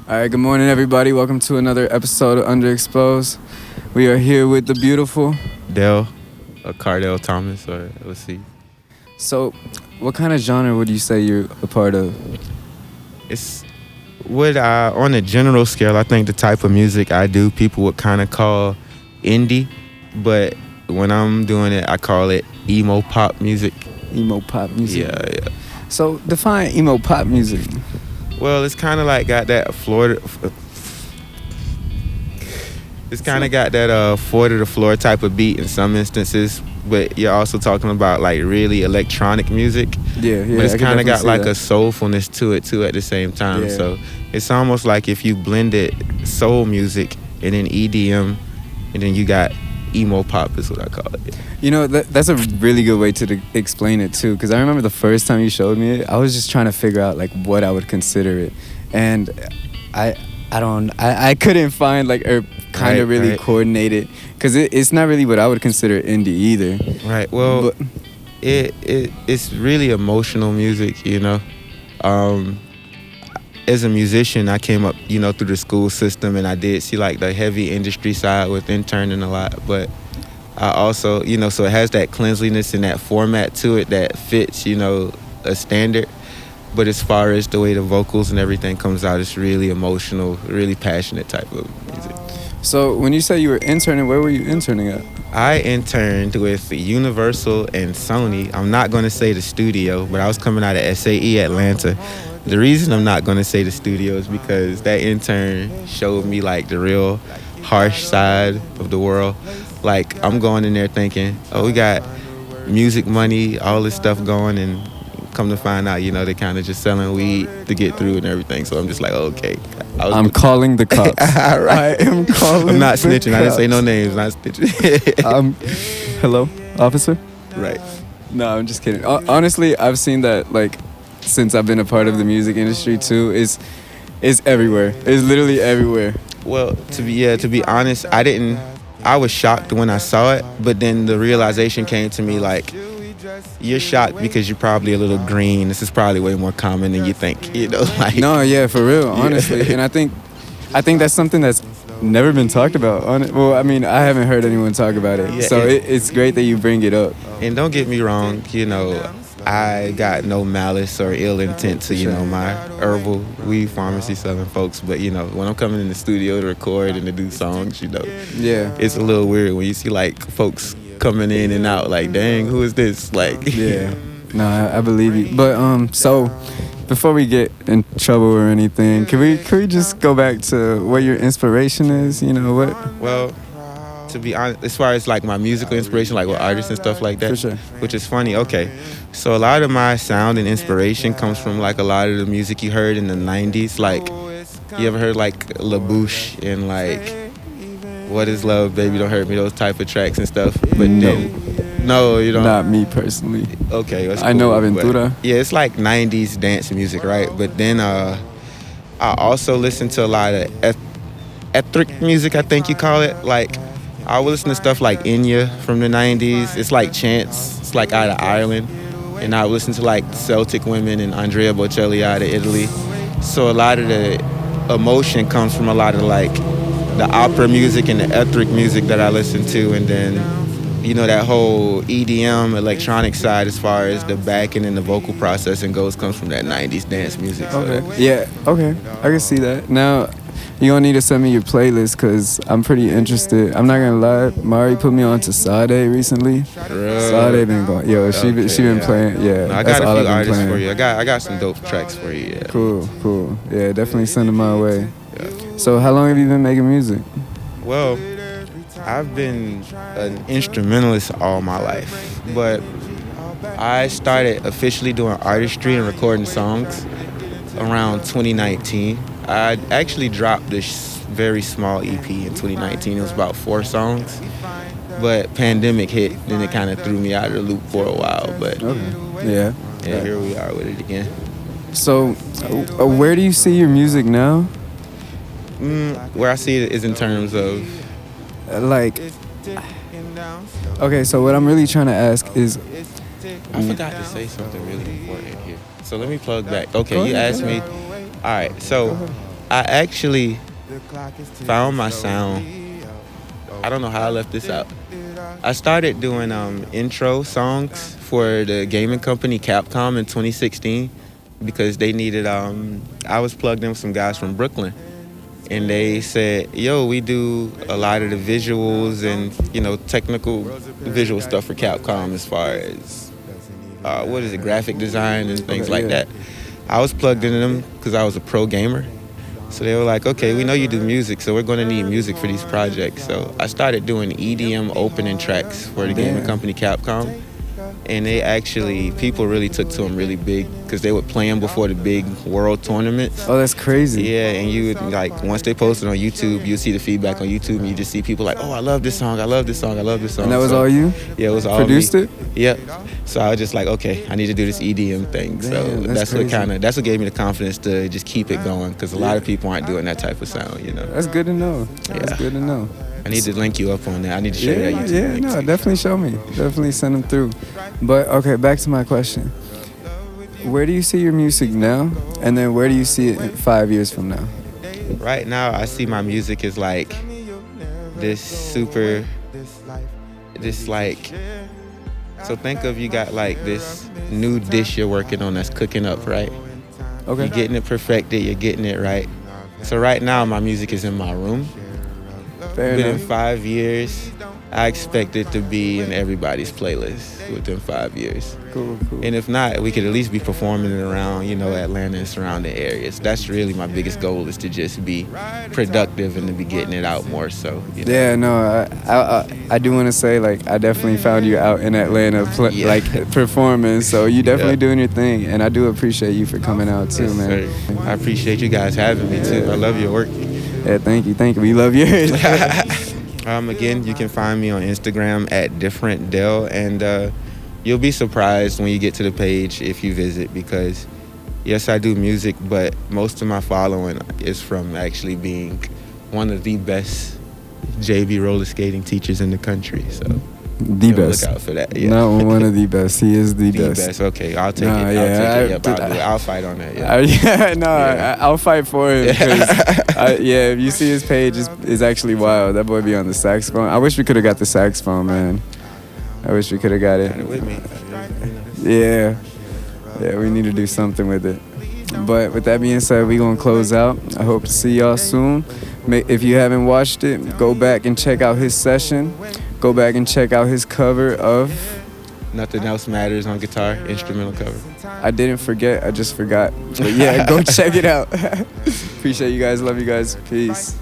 All right, good morning, everybody. Welcome to another episode of Underexposed. We are here with the beautiful Dell, Cardell Thomas, or let's see. So, what kind of genre would you say you're a part of? It's on a general scale, I think the type of music I do, people would kind of call indie, but when I'm doing it, I call it emo pop music. Emo pop music? Yeah. So, define emo pop music. Well, it's kind of like got that Florida. It's kind of got that four to the floor type of beat in some instances, but you're also talking about like really electronic music. Yeah. But it's kind of got like that. a soulfulness to it too at the same time. Yeah. So it's almost like if you blended soul music and then EDM, and then you got emo pop is what I call it. You know, that's a really good way to explain it too, because I remember the first time you showed me it, I was just trying to figure out like what I would consider it, and I couldn't find like a kind of really coordinated, because it's not really what I would consider indie either. Right. Well, but it's really emotional music, you know. As a musician, I came up, through the school system, and I did see like the heavy industry side with interning a lot, but I also, so it has that cleanliness and that format to it that fits, a standard. But as far as the way the vocals and everything comes out, it's really emotional, really passionate type of music. So when you say you were interning, where were you interning at? I interned with Universal and Sony. I'm not going to say the studio, but I was coming out of SAE Atlanta. The reason I'm not going to say the studio is because that intern showed me like the real harsh side of the world. Like I'm going in there thinking, oh, we got music money, all this stuff going, and come to find out, they're kind of just selling weed to get through and everything. So I'm just like, okay. I'm calling the cops. Right. I am calling. I'm not the snitching. cops. I didn't say no names. Not snitching. Hello, officer? Right. No, I'm just kidding. Honestly, I've seen that like since I've been a part of the music industry too. It's everywhere. It's literally everywhere. Well, to be honest, I was shocked when I saw it, but then the realization came to me like, you're shocked because you're probably a little green. This is probably way more common than you think, like. No, yeah, for real, honestly. Yeah. And I think that's something that's never been talked about. Well, I mean, I haven't heard anyone talk about it. Yeah, so it's great that you bring it up. And don't get me wrong, I got no malice or ill intent to, my herbal weed pharmacy selling folks. But, when I'm coming in the studio to record and to do songs, yeah, it's a little weird when you see, like, folks coming in and out, like, dang, who is this? Like, yeah. No, I believe you. But, so, before we get in trouble or anything, can we just go back to what your inspiration is? What? Well, to be honest, as far as like my musical inspiration, like with artists and stuff like that, for sure. Which is funny. Okay, so a lot of my sound and inspiration comes from like a lot of the music you heard in the 90s. Like, you ever heard like La Bouche and like What Is Love, Baby Don't Hurt Me, those type of tracks and stuff? But no, you don't. Not me personally. Okay, that's cool. I know Aventura. Yeah, it's like 90s dance music, right? But then I also listen to a lot of ethnic music, I think you call it. Like, I would listen to stuff like Enya from the 90s. It's like chants. It's like out of Ireland. And I would listen to like Celtic Women and Andrea Bocelli out of Italy. So a lot of the emotion comes from a lot of like the opera music and the ethnic music that I listen to. And then, that whole EDM electronic side as far as the backing and the vocal processing goes comes from that 90s dance music. So. Okay. Yeah, okay. I can see that. Now, you're going to need to send me your playlist because I'm pretty interested. I'm not going to lie. Mari put me on to Sade recently. Sade been going. Yo, she been playing. Yeah, no, I got a few artists for you. I got some dope tracks for you. Yeah. Cool. Yeah, definitely send them my way. Yeah. So how long have you been making music? Well, I've been an instrumentalist all my life. But I started officially doing artistry and recording songs around 2019. I actually dropped this very small EP in 2019. It was about 4 songs. But pandemic hit, then it kind of threw me out of the loop for a while. But yeah, here we are with it again. So, where do you see your music now? Where I see it is in terms of... Okay, so what I'm really trying to ask is... I forgot to say something really important here. So let me plug back. Okay, you asked me... All right, so I actually found my sound. I don't know how I left this out. I started doing intro songs for the gaming company Capcom in 2016 because they needed. I was plugged in with some guys from Brooklyn, and they said, "Yo, we do a lot of the visuals and technical visual stuff for Capcom as far as graphic design and things like that." I was plugged into them because I was a pro gamer. So they were like, okay, we know you do music, so we're going to need music for these projects. So I started doing EDM opening tracks for the gaming company Capcom. And people really took to them really big because they would play them before the big world tournaments. Oh, that's crazy. Yeah, and you would, once they posted on YouTube, you'd see the feedback on YouTube, and you just see people like, oh, I love this song, I love this song, I love this song. And that was all you? Yeah, it was all Produced me. it? Yep. So I was just like, okay, I need to do this EDM thing. So that's what gave me the confidence to just keep it going because a lot of people aren't doing that type of sound, That's good to know. That's good to know. I need to link you up on that. I need to show you that YouTube link. No, definitely show me. Definitely send them through. But, okay, back to my question. Where do you see your music now? And then where do you see it in 5 years from now? Right now, I see my music as like so think of you got like this new dish you're working on that's cooking up, right? Okay. You're getting it perfected, you're getting it right. So right now, my music is in my room. But in 5 years, I expect it to be in everybody's playlist within 5 years. Cool. And if not, we could at least be performing it around, Atlanta and surrounding areas. That's really my biggest goal, is to just be productive and to be getting it out more so. Yeah, no, I do want to say, I definitely found you out in Atlanta, performing. So you definitely doing your thing. And I do appreciate you for coming out too, man. Sir. I appreciate you guys having me too. I love your work. Yeah, thank you. We love yours. Again, you can find me on Instagram at different Dell, and you'll be surprised when you get to the page if you visit, because yes, I do music, but most of my following is from actually being one of the best JV roller skating teachers in the country. So the best. Look out for that. Yeah. Not one of the best. He is the best. The best. Okay, I'll take it. Yep, I'll do it. I'll fight on that. Yeah. I'll fight for him. If you see his page, it's actually wild. That boy be on the saxophone. I wish we could have got the saxophone, man. I wish we could have got it. Got it with me. Yeah, we need to do something with it. But with that being said, we're going to close out. I hope to see y'all soon. If you haven't watched it, go back and check out his session. Go back and check out his cover of Nothing Else Matters on guitar, instrumental cover. I didn't forget, I just forgot. But yeah, go check it out. Appreciate you guys, love you guys. Peace.